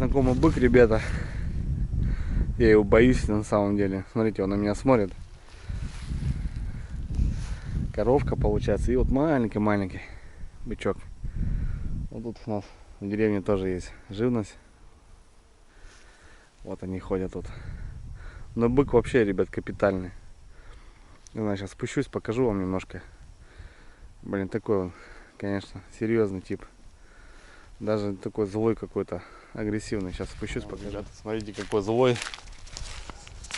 знакомый бык, ребята. Я его боюсь на самом деле. Смотрите, он на меня смотрит. Коровка получается. И вот маленький бычок. Вот тут у нас в деревне тоже есть живность. Вот они ходят тут. Но бык вообще, ребят, капитальный. Не знаю, сейчас спущусь, покажу вам немножко. Блин, такой он, конечно, серьезный тип. Даже такой злой какой-то, агрессивный. Сейчас спущусь, покажу. Ребята, смотрите, какой злой.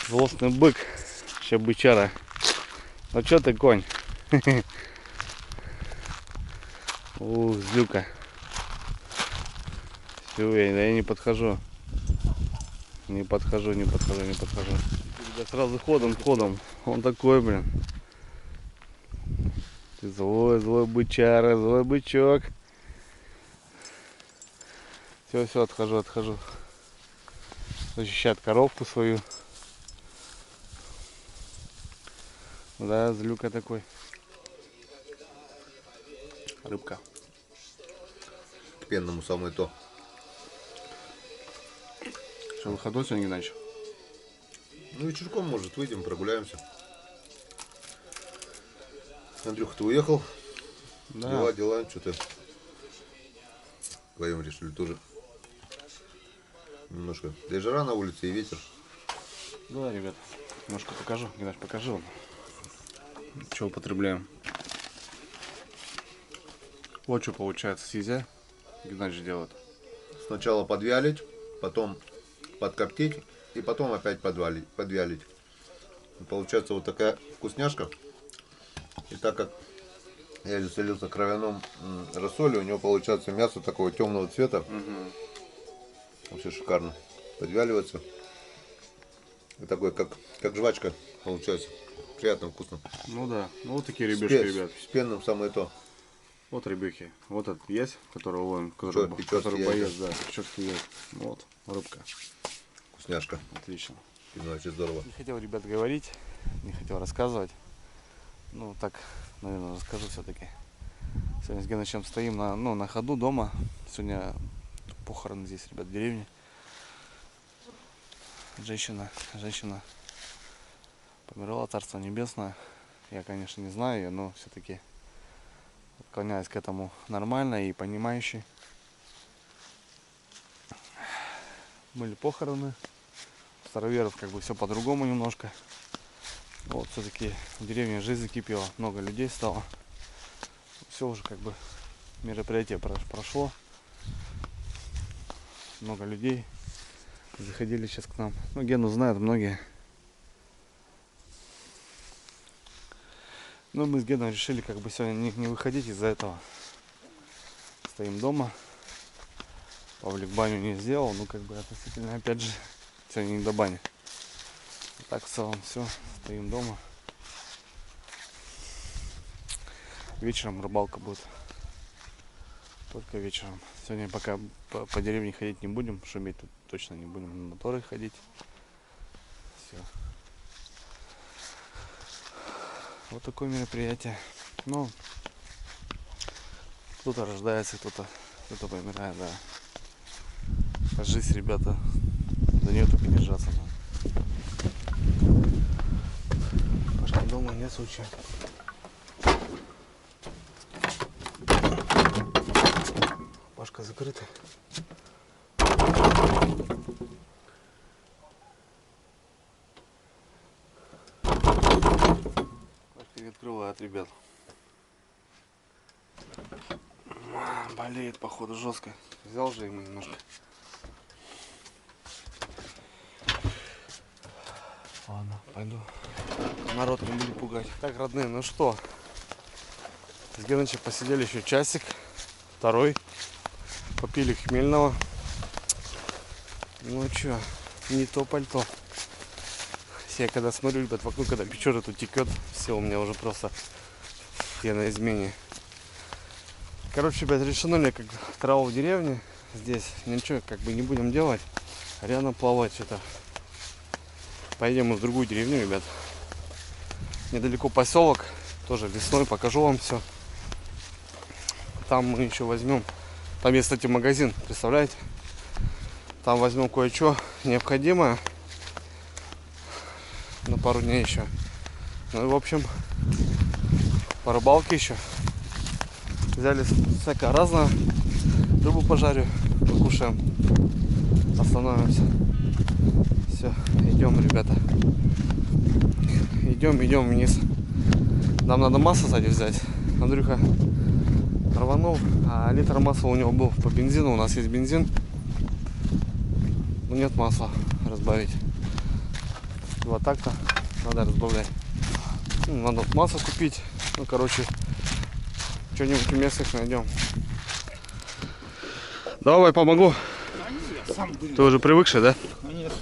Злостный бык. Еще бычара. Ну что ты, конь? Ух, злюка. Все, я не подхожу. Не подхожу. Ребят, сразу ходом. Он такой, блин. Ты злой бычара, злой бычок. Все, отхожу. Защищает коровку свою. Да, злюка такой. Рыбка. К пенному самое то. Что, выходной сегодня, Геннадьевич? Ну вечерком, может, выйдем, прогуляемся. Андрюха-то уехал. Да. Дела, что-то вдвоем решили тоже немножко. Да и жара на улице, и ветер. Да, ребят, немножко покажу. Геннадьевич, покажи вам. Что употребляем. Вот что получается сизя. Геннадьевич делает. Сначала подвялить, потом подкоптить и потом опять подвялить. И получается вот такая вкусняшка. И так как я заселился кровяном рассолью, у него получается мясо такого темного цвета. Угу. Вообще шикарно. Подвяливается. И такой, как жвачка получается. Приятно, вкусно. Ну да. Ну вот такие ребешки, ребят. С пенным самое то. Вот ребехи. Вот этот есть, которого ловим, который боец, да, печётки есть. Вот, рыбка. Вкусняшка. Отлично. Очень здорово. Не хотел, ребят, говорить, не хотел рассказывать. Ну так, наверное, расскажу все-таки. Сегодня с Геннадьевичем стоим на ходу дома. Сегодня похороны здесь, ребят, в деревне. Женщина померла, Царство Небесное. Я, конечно, не знаю ее, но все-таки отклоняюсь к этому нормально и понимающий. Были похороны. Староверов как бы все по-другому немножко. Вот все-таки в деревне жизнь закипела, много людей стало. Все уже как бы мероприятие прошло. Много людей заходили сейчас к нам. Ну, Гену знают многие. Но мы с Геном решили как бы сегодня не выходить из-за этого. Стоим дома. Павлик баню не сделал, ну как бы относительно, опять же, сегодня не до бани. Так в целом все, стоим дома. Вечером рыбалка будет. Только вечером. Сегодня пока по деревне ходить не будем, шуметь тут точно не будем, на моторы ходить. Все. Вот такое мероприятие. Ну, кто-то рождается, кто-то помирает, да. Жизнь, ребята, за нее только держаться надо. Пашка дома нет случая. Пашка закрыта. Пашка не открывает, ребят. Болеет, походу, жестко. Взял же ему немножко. Ладно, пойду. Народ не буду пугать. Так, родные, ну что? С Геннадьевичем посидели еще часик. Второй. Попили хмельного. Ну что, не то пальто. Я когда смотрю, ребят, вокруг, когда печора тут текет, все, у меня уже просто я на измене. Короче, ребят, решено как траву в деревне. Здесь ничего как бы не будем делать. Рядом плавать что-то. Поедем мы в другую деревню, ребят. Недалеко поселок. Тоже весной покажу вам все. Там мы еще возьмем. Там есть, кстати, магазин, представляете? Там возьмем кое-что необходимое на пару дней еще. Ну и в общем, по рыбалке еще. Взяли всякое разное. Рыбу пожарю, покушаем. Остановимся. Все, идем, ребята. Идем вниз. Нам надо масло, кстати, взять. Андрюха рванул, а литр масла у него был по бензину. У нас есть бензин. Но нет масла разбавить. Вот так-то надо разбавлять. Надо масло купить. Ну, короче, что-нибудь местных найдем. Давай, помогу. Ты уже привыкший, да? Конечно.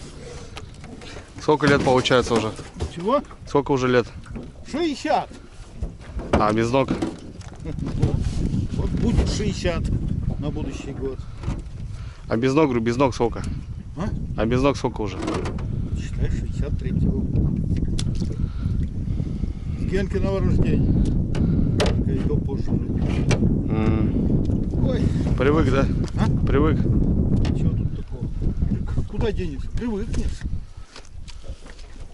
Сколько лет получается уже? Чего? Сколько уже лет? 60. А, без ног? Вот будет 60 на будущий год. А без ног, говорю, без ног сколько? А без ног сколько уже? Считай, 63-го. С Генкиного рождения. Только и то позже. Ой, Привык, да? А? Привык. чего тут такого? Куда денешься? Привыкнешь.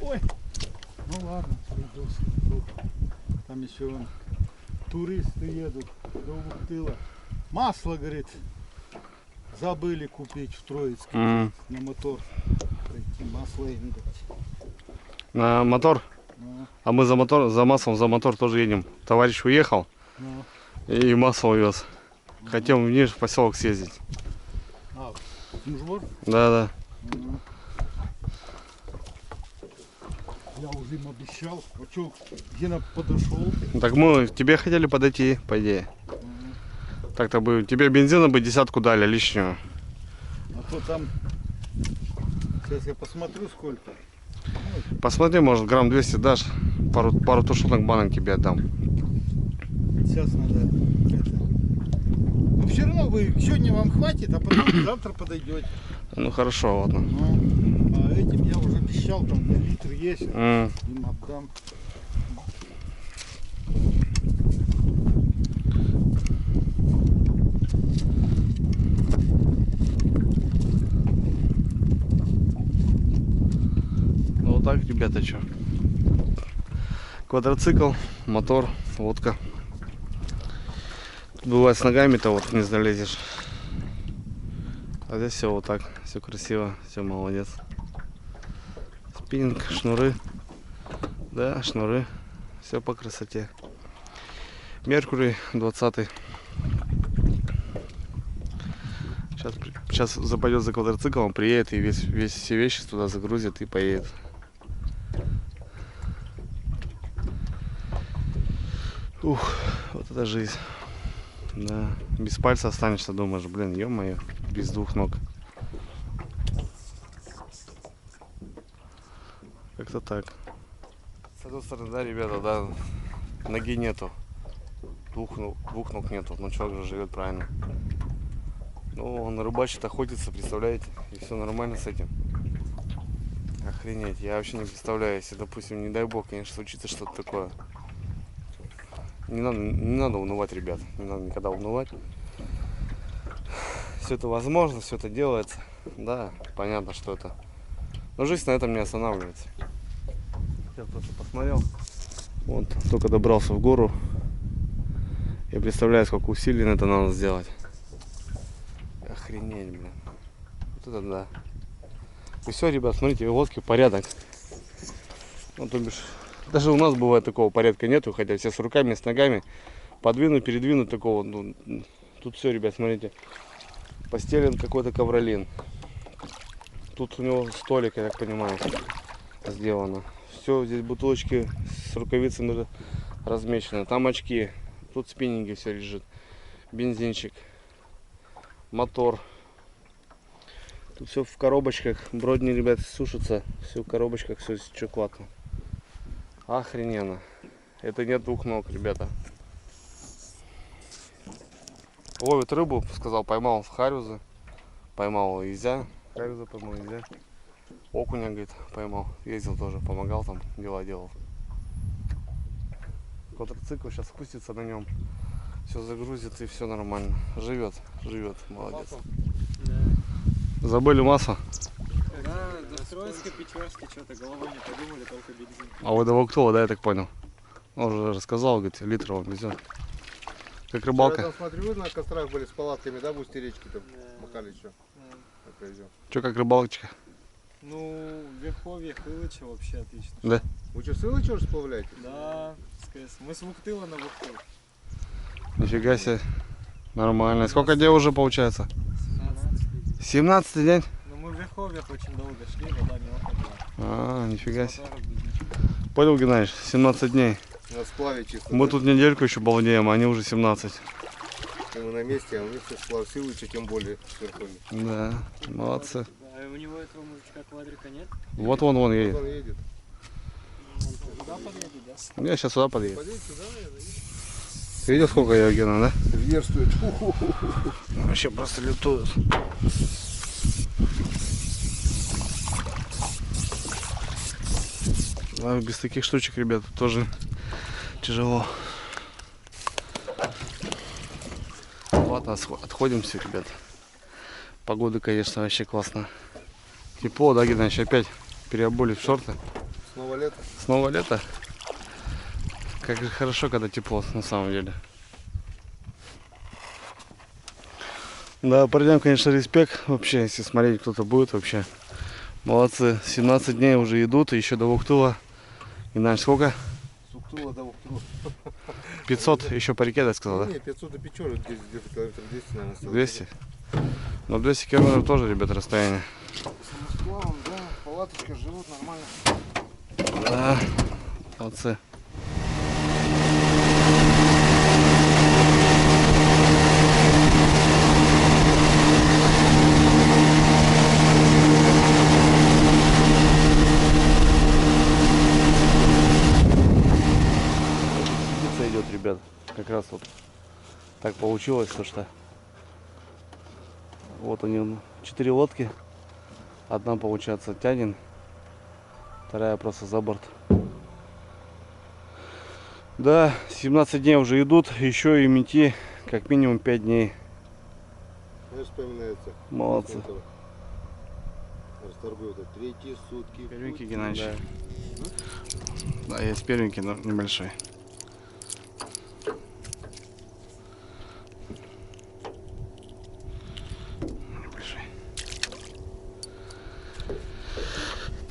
Ой. Ну ладно, придется. Там еще вон туристы едут до Ухтыла. Масло, говорит, забыли купить в Троицке на мотор. Пойти масло им дать. На мотор? Ну, А мы за мотор, за маслом, за мотор тоже едем. Товарищ уехал ну. и масло увез. Хотим в Нижний поселок съездить. А, Мужбор? Да. Ну. Я уже им обещал. А что, Гена подошел? Так мы к тебе хотели подойти, по идее. Так-то бы тебе бензина бы 10 дали лишнюю. А то там, сейчас я посмотрю сколько. Посмотри, может грамм 200 дашь. Пару тушенок банок тебе отдам. Сейчас надо это. Но все равно вы сегодня вам хватит, а потом завтра подойдете. Ну хорошо, ладно. Ну, а этим я уже обещал, там литр есть, им отдам. Ну вот так, ребята, что? Квадроцикл, мотор, лодка. Бывает с ногами-то вот не залезешь. А здесь все вот так, все красиво, все молодец. Спиннинг, шнуры. Да, шнуры. Все по красоте. Меркурий 20. Сейчас западет за квадроциклом, приедет и все вещи туда загрузит и поедет. Ух, вот это жизнь. Да, без пальца останешься, думаешь, блин, ё-моё, без двух ног. Как-то так. С одной стороны, да, ребята, да, ноги нету. Двух ног нету. Ну, человек же живет правильно. Ну, он рыбачит, охотится, представляете? И все нормально с этим. Охренеть, я вообще не представляю, если, допустим, не дай бог, конечно, случится что-то такое. Не надо унывать, ребят. Не надо никогда унывать. Все это возможно, все это делается. Да, понятно, что это. Но жизнь на этом не останавливается. Я просто посмотрел. Вот, только добрался в гору. Я представляю, сколько усилий на это надо сделать. Охренеть, блин. Вот это да. И все, ребят, смотрите, лодки порядок. Ну, то бишь, даже у нас бывает такого порядка нету, хотя все с руками, с ногами. Подвинуть, передвинуть такого. Ну, тут все, ребят, смотрите. Постелен какой-то ковролин. Тут у него столик, я так понимаю, сделано. Все, здесь бутылочки с рукавицами размечены. Там очки. Тут спиннинги все лежит. Бензинчик. Мотор. Тут все в коробочках. Бродни, ребят, сушатся. Все в коробочках, все чекладно. Охрененно. Это нет двух ног, ребята. Ловит рыбу, сказал, поймал в харюзы. Поймал изя. Харюза поймал изя. Окуня, говорит, поймал. Ездил тоже, помогал там, дела делал. Квадроцикл сейчас спустится на нем. Все загрузит и все нормально. Живет, молодец. Забыли масло. Да, до Троицка, Печорска, что-то головой не подумали, только бензин. А вы до Вуктула, да, я так понял? Он уже рассказал, говорит, литр вам везет. Как Я рыбалка. там смотрю, вы на кострах были с палатками, да, в устье речки там махали еще. Че, как рыбалочка? Ну, Верховье, Хылыча вообще отлично. Да? Вы что, с Илыча уже сплавляете? Да, мы с Вуктыла на Вуктыл. Нифига себе. Нормально. Сколько дней уже получается? 17. 17-й день? Ну мы в Верховьях очень долго шли, вода мелкая была. А, нифига себе. Моторов без ничего. Понял, Геннадьевич, 17 дней. На сплаве чисто. Мы да? тут недельку еще балдеем, а они уже 17. Мы на месте, а у них все сплав с Илыча, тем более с Верховья. Да, молодцы. А у него этого мужичка квадрика нет? Вот вон едет. Он едет. Туда подъедет, да? Я сейчас сюда подъеду. Подъедь сюда, Ты видел, сколько я Гена, да? зверствует. Вообще просто летают. А без таких штучек, ребята, тоже тяжело. Ладно, отходимся, ребят. Погода, конечно, вообще классная. Тепло, да, Геннадьевич? Опять переобулись в шорты. Снова лето. Снова лето. Как же хорошо, когда тепло, на самом деле. Да, парням, конечно, респект. Вообще, если смотреть, кто-то будет, вообще. Молодцы. 17 дней уже идут, и еще до Вуктула. Иначе сколько? С Уктула до Уктула. 500 еще по реке, так сказал, да? Не, 500 до Печоры, где-то километров 200, наверное, осталось. 200? Ну, 200 километров тоже, ребят, расстояние. С сплавом, да, палаточка, живут нормально. Да, молодцы. Идет, ребят, как раз вот так получилось, что вот они 4 лодки, одна получается тянет, вторая просто за борт. Да, 17 дней уже идут, еще им идти как минимум 5 дней. Знаешь, вспоминается. Молодцы. Расторгуют, это 3 сутки. Первенький, Геннадьевич. Да, есть первенький, но небольшой.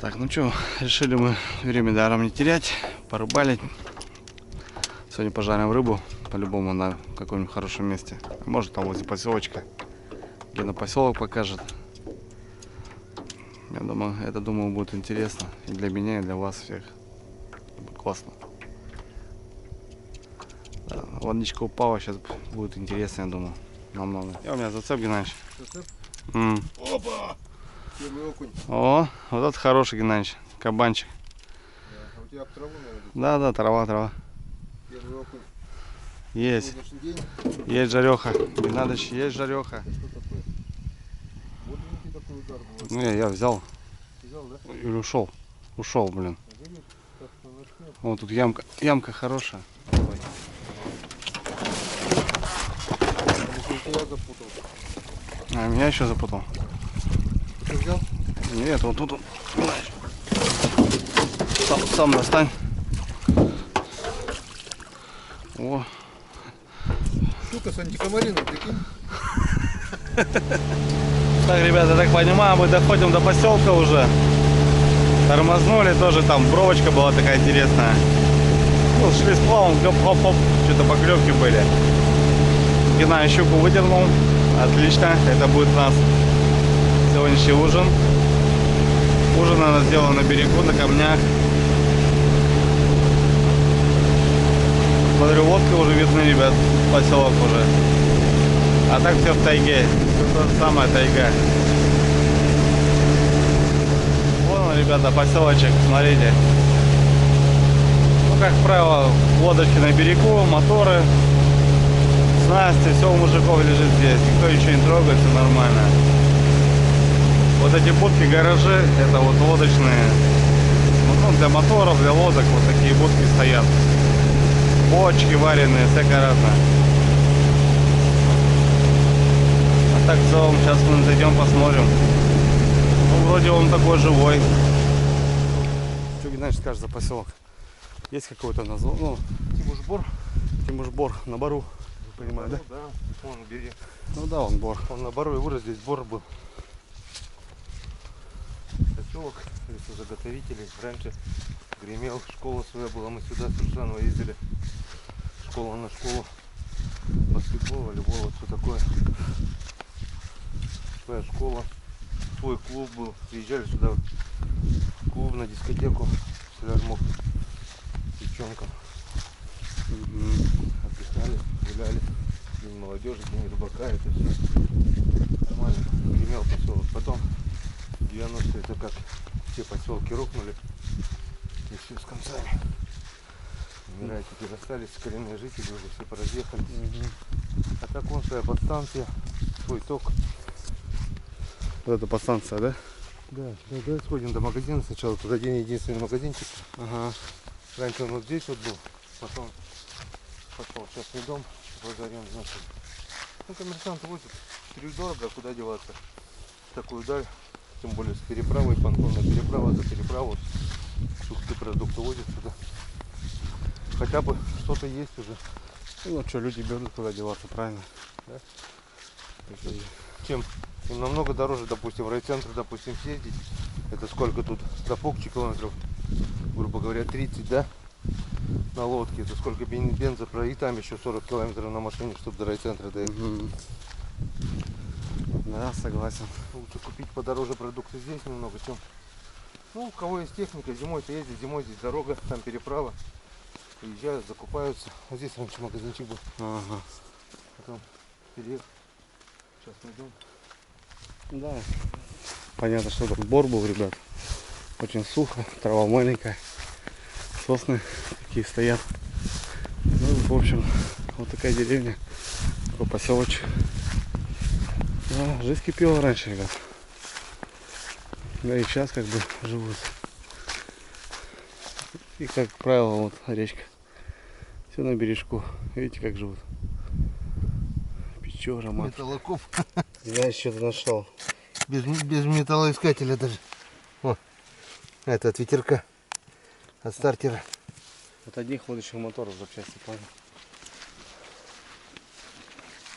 Так, ну что, решили мы время даром не терять, порыбалить. Сегодня пожарим рыбу, по-любому на каком-нибудь хорошем месте. Может там возле поселочка, где на поселок покажет. Я думаю, это, будет интересно и для меня, и для вас всех. Классно. Да, водичка упала, сейчас будет интересно, я думаю, намного. И у меня зацеп, Геннадьевич. Зацеп? Опа! Первый окунь. О, вот это хороший, Геннадьевич, кабанчик. Да. А у тебя об траву, наверное, здесь? Да, трава. Первый окунь. Есть. Сегодняшний день. Есть жареха. Геннадьевич, есть жареха. Что такое? Вот видите, такой удар был. Ну, я взял. Взял, да? Или ушел. Ушел, блин. Видишь, как начнет. Вот тут ямка хорошая. Если я запутал. А меня еще запутал. Ты взял? Нет, вот тут он. Сам достань. О. Щука с антикомарином, прикинь. Так, ребята, я так понимаю, мы доходим до поселка уже. Тормознули, тоже там бровочка была такая интересная. Ну, шли с плавом, хоп-хоп-хоп, что-то поклевки были. Геннадий щуку выдернул. Отлично, это будет у нас сегодняшний ужин. Ужин она сделала на берегу, на камнях. Смотрю, лодка уже видны, ребят, поселок уже. А так все в тайге. Все то же самое тайга. Вон он, ребята, поселочек, смотрите. Ну, как правило, лодочки на берегу, моторы, снасти, все у мужиков лежит здесь. Никто ничего не трогает, все нормально. Вот эти будки, гаражи, это вот лодочные. Ну, для моторов, для лодок вот такие будки стоят. Бочки вареные, всякое разное. так в целом. Сейчас мы зайдем, посмотрим. Ну, вроде он такой живой. Что Геннадий скажет за поселок? Есть какое-то название? Ну, Тимушбор? Тимушбор на Бару. Понимаю, да? Да, вон бери. Ну да, он Бор. Он на Бару и вырос, здесь Бор был. Поселок лесозаготовителей. Раньше гремел, школа своя была. Мы сюда с Рушанова ездили. Школа на школу. Баскетбол, волейбол, вот все такое. Своя школа. Свой клуб был. Приезжали сюда в клуб, на дискотеку. Солярмов. Девчонкам. Отдыхали, гуляли. День молодежи, день рыбака, это все. Нормально. Гремел поселок. Потом 90-е, это как все поселки рухнули. И все с концами. Умирают, теперь остались коренные жители, уже все поразъехались. А так вон своя подстанция, свой ток. Вот это подстанция, да? Да, сходим до магазина сначала. Тут один единственный магазинчик. Ага. Раньше он вот здесь вот был, потом пошел частный дом, возорен, значит. Ну, коммерсанты возят, дорого, а куда деваться? В такую даль, тем более с переправой, понтонная переправа, за переправу, сухопродукты возят сюда. Хотя бы что-то есть уже. Ну что, люди берут, куда деваться, правильно? Да? Чем им намного дороже, допустим, в райцентр, допустим, съездить. Это сколько тут до Фокчи километров, грубо говоря, 30, да? На лодке. Это сколько бенза, и там еще 40 километров на машине, чтобы до райцентра доехать. Да, согласен. Лучше купить подороже продукты здесь немного, чем... Ну, у кого есть техника, зимой-то ездит, зимой здесь дорога, там переправа. Приезжают, закупаются. Вот здесь раньше магазинчик был. Ага. Потом переехал. Сейчас найдем. Да. Понятно, что тут Бор был, ребят. Очень сухо, трава маленькая. Сосны такие стоят. Ну, в общем, вот такая деревня. Такой поселочек. Да, жизнь кипела раньше, ребят. Да и сейчас как бы живут. И как правило, вот речка. Все на бережку. Видите, как живут. Печора, мат. Металлокоп. Я что-то нашел. Без металлоискателя даже. О, это от ветерка. От стартера. От одних водящих моторов запчасти, понял?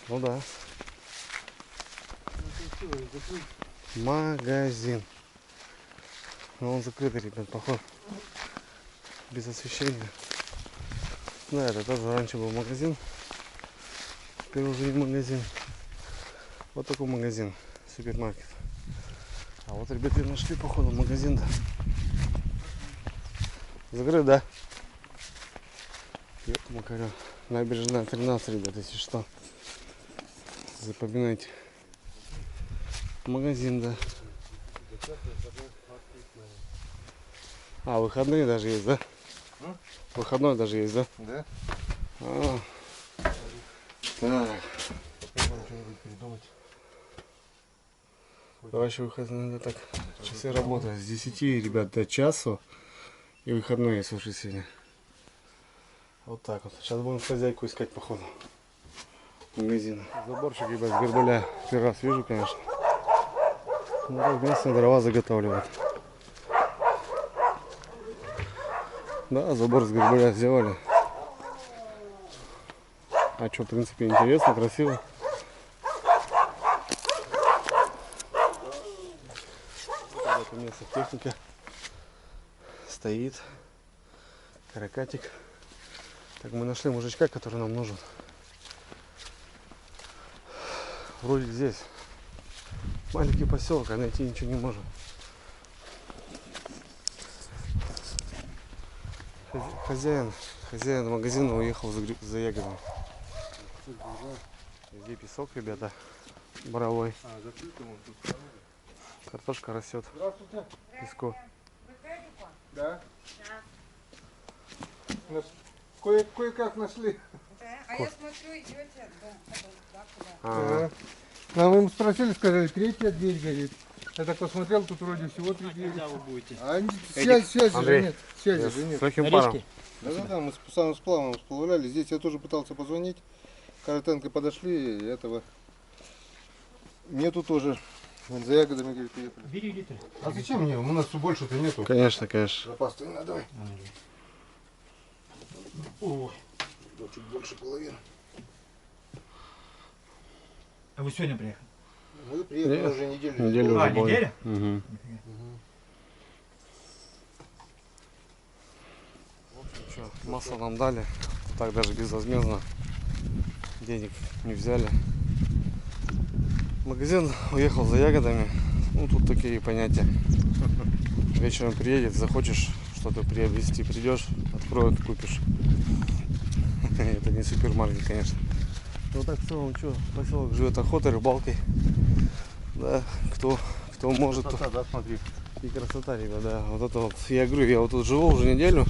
Ну да. Магазин. Но он закрытый, ребят, походу. Без освещения. Да, это тоже раньше был магазин. Теперь уже не магазин. Вот такой магазин. Супермаркет. А вот ребята нашли, походу, магазин-то. Закрыт, да? Макарё. Набережная 13, ребят, если что. Запоминайте. Магазин, да. А, выходные даже есть, да? Выходной даже есть, да? Да? А. Так. Вообще выходные, да, так. Часы работают с 10, ребят, до часу. И выходной есть воскресенье. Вот так вот. Сейчас будем хозяйку искать, походу. Магазина. Заборчик, ребят, с Горбаля. Первый раз вижу, конечно. Ну, так местные дрова заготавливают. Да, забор с Горбаля сделали. А что, в принципе, интересно, красиво. Вот это место техника стоит. Каракатик. Так, мы нашли мужичка, который нам нужен. Вроде здесь. Маленький поселок, а найти ничего не можем. Хозяин магазина уехал за ягодами. Здесь песок, ребята. Боровой. Картошка растет. Песку. Да? Кое-как нашли. А я смотрю, идете, да, куда? А, А мы ему спросили, сказали, третья дверь горит. Я так посмотрел, тут вроде всего 3 двери. Когда вы будете? А связи Андрей, же нет. Связи я же с нет. легким паром. Да, мы с самым сплавом сплавляли. Здесь я тоже пытался позвонить. Коротенко подошли и этого Нету тоже. За ягодами, говорит, приехали. Бери литр. А зачем мне? У нас все больше-то нету. Конечно, конечно. Запас-то не надо, давай. Ой. Да, чуть больше половины. А вы сегодня приехали? Мы приехали Нет, уже неделю. Неделю А, уже было. неделя? Угу. Масло нам дали, так даже безвозмездно, денег не взяли. В магазин уехал за ягодами, ну тут такие понятия. Вечером приедет, захочешь что-то приобрести, придешь, откроют, купишь. Это не супермаркет, конечно. Ну так в целом, что, поселок живет охотой, рыбалкой. Да, кто может, Красота, да, смотри. и красота, ребят, да. Вот это вот, я говорю, я вот тут живу уже неделю,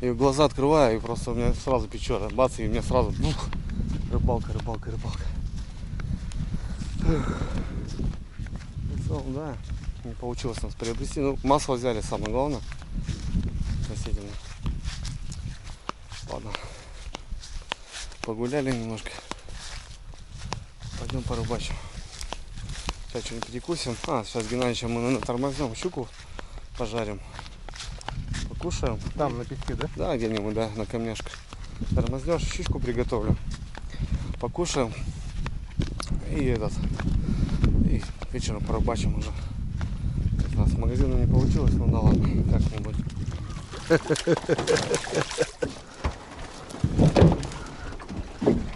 и глаза открываю, и просто у меня сразу печора, бац, и у меня сразу бух, рыбалка. В целом, да, не получилось нас приобрести. Ну, масло взяли, самое главное, растительное. Ладно, погуляли немножко, пойдем порыбачим. Сейчас что-нибудь перекусим. Сейчас Геннадьевича мы, наверное, тормознем, щуку пожарим, покушаем. Там на песке, да? Да, где-нибудь, да, на камняшках. Тормознешь, щучку приготовлю, покушаем и и вечером порыбачим уже. У нас с магазина не получилось, ну да ладно, как-нибудь.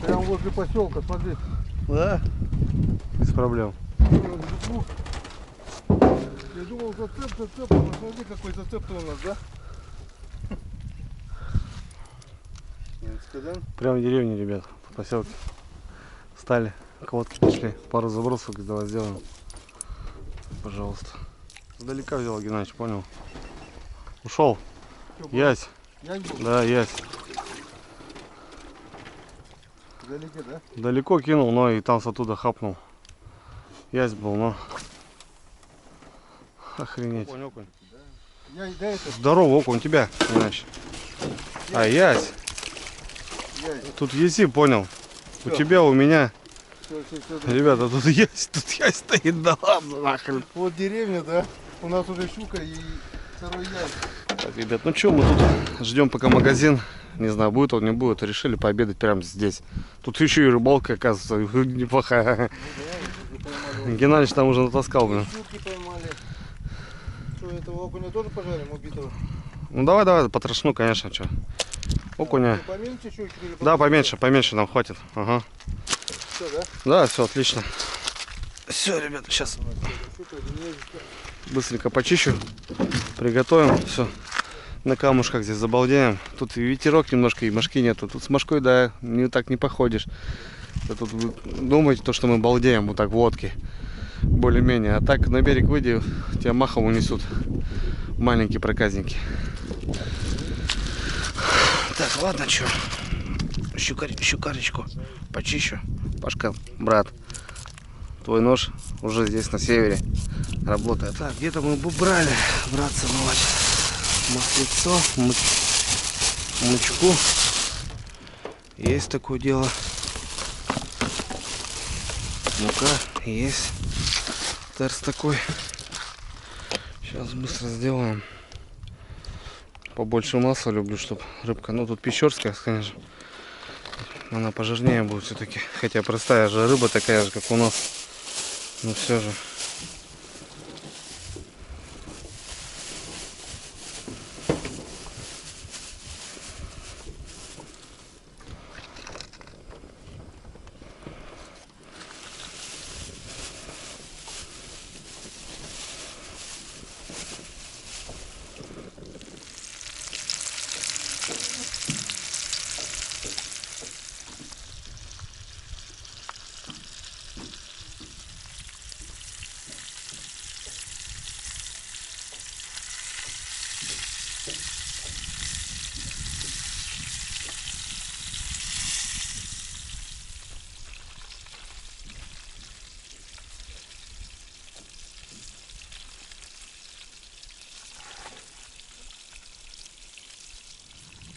Прям возле поселка, смотри. Да? Без проблем. Я думал, зацеп, но смотри, какой зацеп-то у нас, да? Прямо в деревне, ребят, в поселке. Встали, к лодке пришли, пару забросов давай сделаем. Пожалуйста. Сдалека взял Геннадьевич, понял? Ушел. Ясь. Янь был? Да, ясь. Вдалеке, да? Далеко кинул, но и там с оттуда хапнул. Ясь был, но... Охренеть. Окунь. Я, да, это, Здорово, окунь, тебя, иначе. А, ясь. я, Тут еси, понял. У тебя, у меня. все. Ребята, тут ясь стоит, да ладно, нахрен. Вот деревня, да? У нас уже щука и второй яйц. Так, ребят, ну что, мы тут ждем пока магазин. Не знаю, будет он, не будет. Решили пообедать прямо здесь. Тут еще и рыбалка, оказывается, неплохая. Геннадьевич там уже натаскал, блин. Щуки поймали. Что, этого окуня тоже пожарим, убитого? Ну давай, потрошну, конечно, что. Окуня. Поменьше щуки или Да, побольше? поменьше нам хватит. Ага. Все, да? Да, все, отлично. Все, ребята, сейчас Щука, один яйцо. быстренько почищу. Приготовим. Все. На камушках здесь забалдеем. Тут и ветерок немножко, и мошки нету. Тут с мошкой, да, так не походишь. А тут вы думаете, то, что мы балдеем, вот так водки. Более-менее. А так на берег выйди, тебя махом унесут. Маленькие проказники. Так, ладно, что. Щукаречку почищу. Пашка, брат, твой нож уже здесь на севере работает. Так, где-то мы брали, братцы, мылать маслицо, мучку. Есть такое дело. Мука есть. Терс такой. Сейчас быстро сделаем. Побольше масла люблю, чтобы рыбка. Ну тут печорская, конечно. Она пожирнее будет все-таки. Хотя простая же рыба такая же, как у нас. Но все же.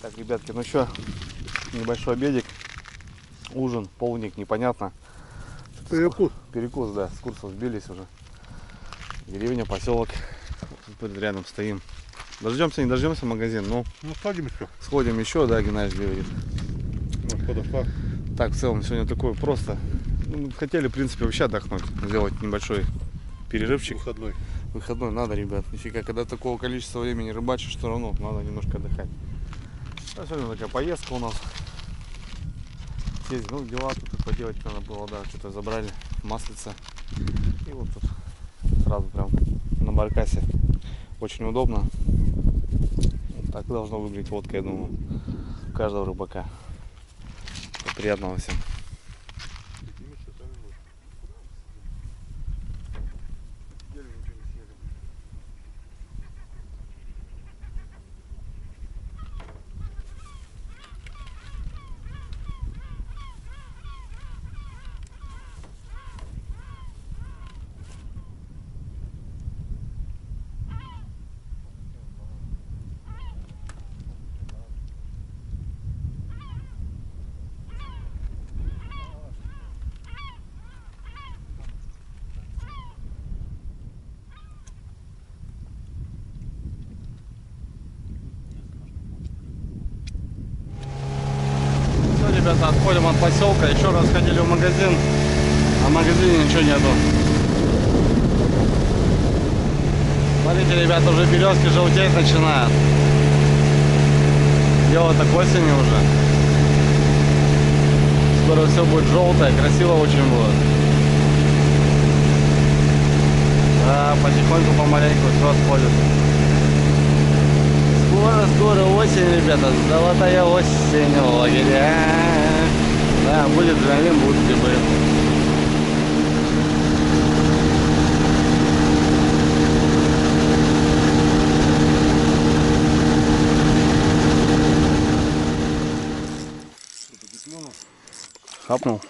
Так, ребятки, ну что, небольшой обедик, ужин, полдник, непонятно. Перекус. Перекус, да, с курса сбились уже. Деревня, поселок. Тут рядом стоим. Дождемся, не дождемся магазин, ну Ну, сходим еще. сходим еще, да, Геннадий говорит. Вот подошла. Так, в целом сегодня такое просто. Ну, хотели, в принципе, вообще отдохнуть, сделать небольшой перерывчик. Выходной. Выходной надо, ребят. Нифига, когда такого количества времени рыбачишь, все равно надо немножко отдыхать. А сегодня такая поездка у нас. Здесь, ну, дела тут поделать надо было, да, что-то забрали, маслица. И вот тут сразу прям на баркасе. Очень удобно. Так должно выглядеть водка, я думаю, у каждого рыбака. Приятного всем. Все, ребята, отходим от поселка. Еще раз ходили в магазин, а в магазине ничего нету. Смотрите, ребята, уже березки желтеть начинают. Дело так осени уже. Скоро все будет желтое, красиво очень будет. Да, потихоньку, помаленьку все отходит. Скоро осень, ребята, золотая осень в лагерях. Да, будет адреналин, будут грибы. Хапнул.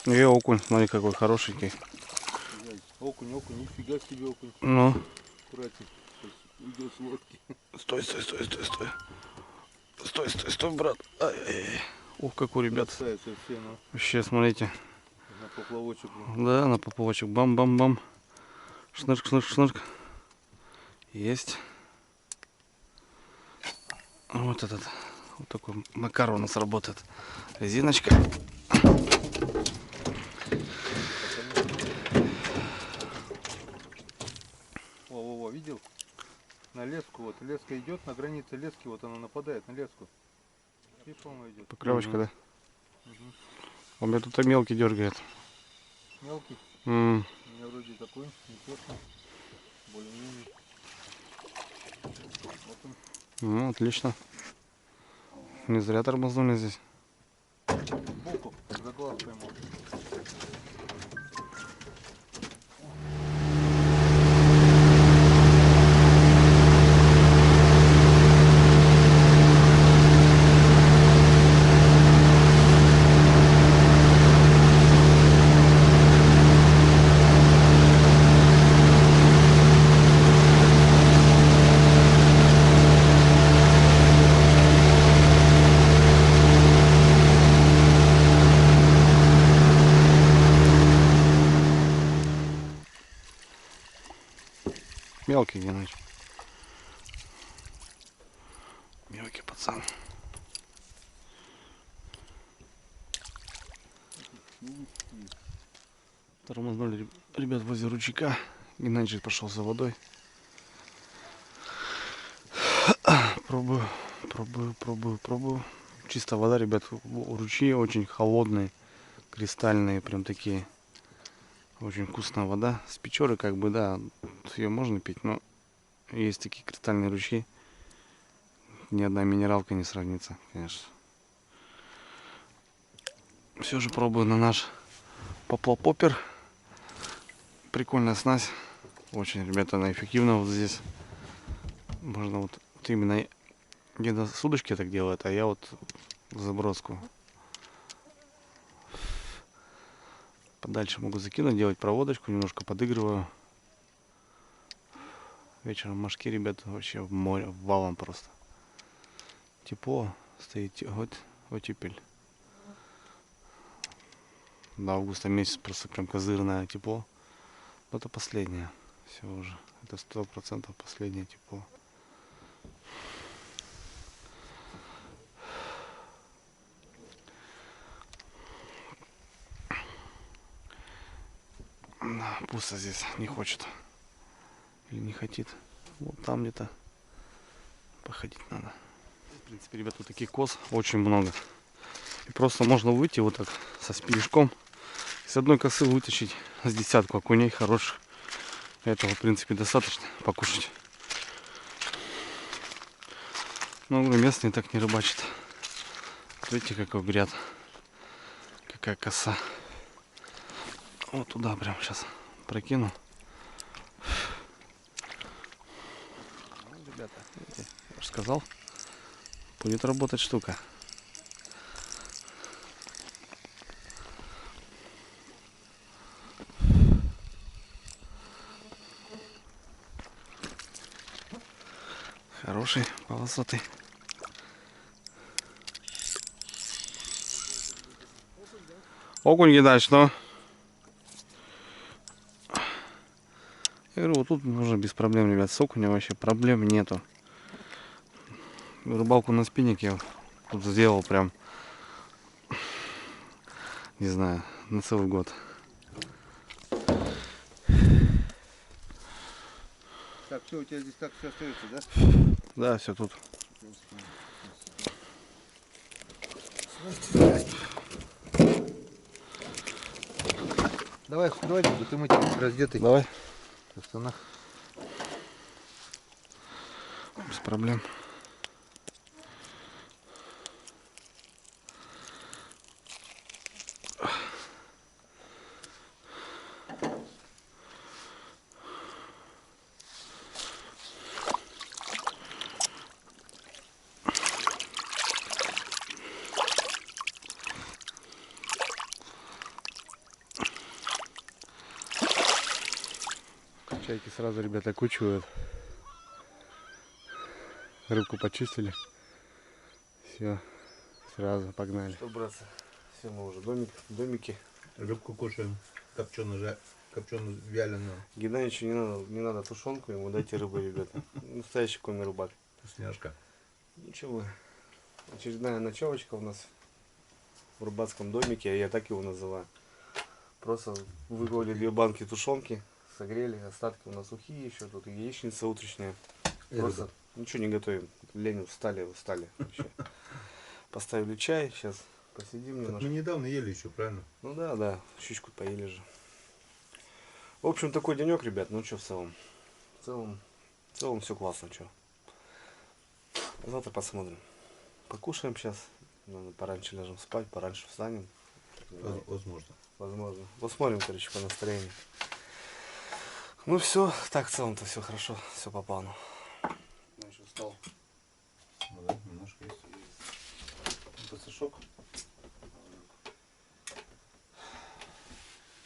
И окунь, смотри, какой хорошенький. Окунь, нифига себе окунь. Ну. Аккуратней. Идет с лодки. Стой, брат. Ай-яй-яй. Ух, какой, ребят. Красавица все, ну, Вообще, смотрите. на поплавочек. Да, на поплавочек. Бам-бам-бам. Шнырк. Есть. Вот этот. Вот такой Макар у нас работает. Резиночка. Во, видел? На леску, вот леска идет, на границе лески, вот она нападает на леску. Видишь, он идет. Поклевочка, да? Он меня тут мелкий дергает. Мелкий. У меня вроде такой, неплохо. Более-менее. Вот он. Ну, отлично. Не зря тормознули здесь. Сбоку, за глаз поймал. Мелкий, Геннадий. Мелкий пацан. Тормознули, ребят, возле ручейка. Геннадий пошел за водой. Пробую. Чистая вода, ребят. Ручьи очень холодные, кристальные, прям такие. Очень вкусная вода. С Печоры, как бы, да, ее можно пить, но есть такие кристальные ручьи. Ни одна минералка не сравнится, конечно. Все же пробую на наш поплопопер. Прикольная снасть. Очень, ребята, она эффективна вот здесь. Можно вот именно где-то с удочки так делает, а я вот заброску. Подальше могу закинуть, делать проводочку, немножко подыгрываю. Вечером мошки, ребята, вообще в море, валом просто. Тепло, стоит оттепель. До августа месяц просто прям козырное тепло. Но это последнее. Все уже. Это 100% последнее тепло. Да, пусто здесь, не хочет. Или не хотит. Вот там где-то походить надо. В принципе, ребят, вот таких коз очень много. И просто можно выйти вот так со спирежком. С одной косы вытащить с десятку окуней хороших. Этого, в принципе, достаточно покушать. Но говорю, местные так не рыбачат. Видите, какой гряд. Какая коса. Вот туда прям сейчас прокину. Ну, ребята, видите, я же сказал, будет работать штука. Хороший, полосатый. Окунь кидаешь, что? Я говорю, вот тут можно без проблем, ребят, с окунем вообще проблем нету. Рыбалку на спиннинг я тут сделал прям, не знаю, на целый год. Так, все, у тебя здесь так все остается, да? Да, все тут. Давай, да ты мыть раздетый. Давай, В штанах. без проблем. Чайки сразу, ребята, кучивают. Рыбку почистили. Все, сразу погнали. Что, братцы, все, мы уже домики. Рыбку кушаем. Копченую, вяленую. Геннадьевичу не надо тушенку, ему дайте рыбу, ребята. Настоящий коми рыбак. Вкусняшка. Ничего. Очередная ночевочка у нас в рыбацком домике, я так его называю. Просто выковали 2 банки тушенки, согрели, остатки у нас сухие еще, тут яичница утренняя. Просто ничего не готовим. Лень, устали вообще. Поставили чай, сейчас посидим Так немножко. мы недавно ели еще, правильно? Ну да, щучку поели же. В общем, такой денек, ребят, ну что в целом? В целом все классно, что. Завтра посмотрим. Покушаем сейчас. Наверное, пораньше ляжем спать, пораньше встанем. Возможно. Возможно. Посмотрим, короче, по настроению. Ну все, так в целом-то все хорошо, все по плану. Ну еще встал. Ну да, немножко есть. Пасашок.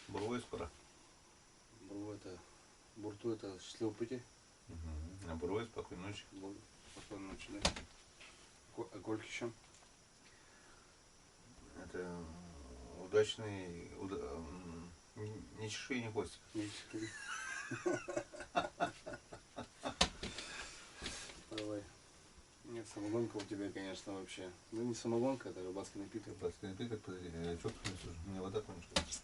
Бурвой скоро. Бурту это счастливого пути. На бурвой спокойной ночи. Спокойной ночи, да. А Кольки еще? Это удачный, ни чешуи, ни хвостик. Давай. Нет, самогонка у тебя, конечно, вообще. Ну не самогонка, это рыбацкий напиток. Рыбацкий напиток, подожди, я что-то мне вода кончилась.